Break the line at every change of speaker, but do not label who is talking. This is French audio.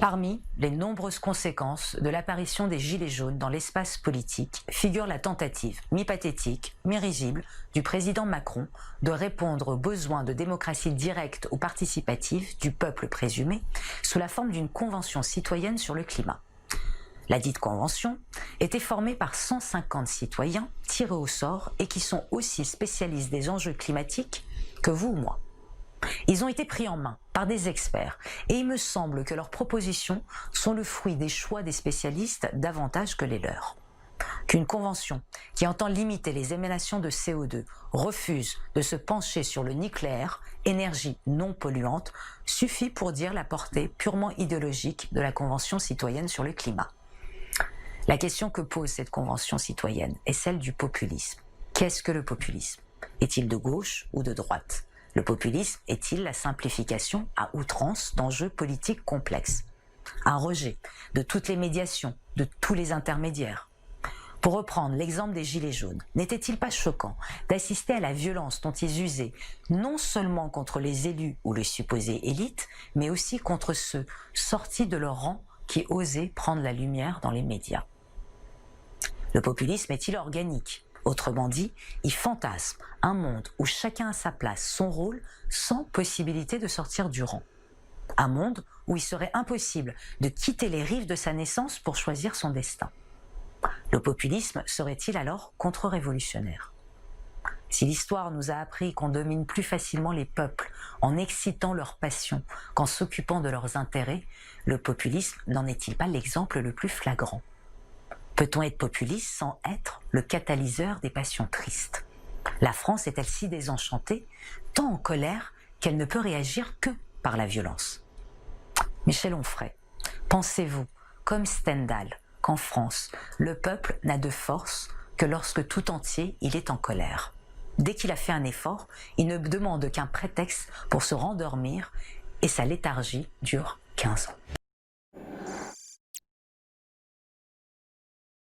Parmi les nombreuses conséquences de l'apparition des Gilets jaunes dans l'espace politique figure la tentative, mi-pathétique, mi-risible, du président Macron de répondre aux besoins de démocratie directe ou participative du peuple présumé sous la forme d'une convention citoyenne sur le climat. La dite convention était formée par 150 citoyens tirés au sort et qui sont aussi spécialistes des enjeux climatiques que vous ou moi. Ils ont été pris en main par des experts et il me semble que leurs propositions sont le fruit des choix des spécialistes davantage que les leurs. Qu'une convention qui entend limiter les émanations de CO2 refuse de se pencher sur le nucléaire, énergie non polluante, suffit pour dire la portée purement idéologique de la Convention citoyenne sur le climat. La question que pose cette Convention citoyenne est celle du populisme. Qu'est-ce que le populisme? Est-il de gauche ou de droite? Le populisme est-il la simplification à outrance d'enjeux politiques complexes? Un rejet de toutes les médiations, de tous les intermédiaires. Pour reprendre l'exemple des Gilets jaunes, n'était-il pas choquant d'assister à la violence dont ils usaient, non seulement contre les élus ou les supposées élites, mais aussi contre ceux sortis de leur rang qui osaient prendre la lumière dans les médias? Le populisme est-il organique? Autrement dit, il fantasme un monde où chacun a sa place, son rôle, sans possibilité de sortir du rang. Un monde où il serait impossible de quitter les rives de sa naissance pour choisir son destin. Le populisme serait-il alors contre-révolutionnaire? Si l'histoire nous a appris qu'on domine plus facilement les peuples en excitant leurs passions qu'en s'occupant de leurs intérêts, le populisme n'en est-il pas l'exemple le plus flagrant? Peut-on être populiste sans être le catalyseur des passions tristes? La France est-elle si désenchantée, tant en colère qu'elle ne peut réagir que par la violence? Michel Onfray, pensez-vous, comme Stendhal, qu'en France, le peuple n'a de force que lorsque tout entier il est en colère? Dès qu'il a fait un effort, il ne demande qu'un prétexte pour se rendormir et sa léthargie dure 15 ans.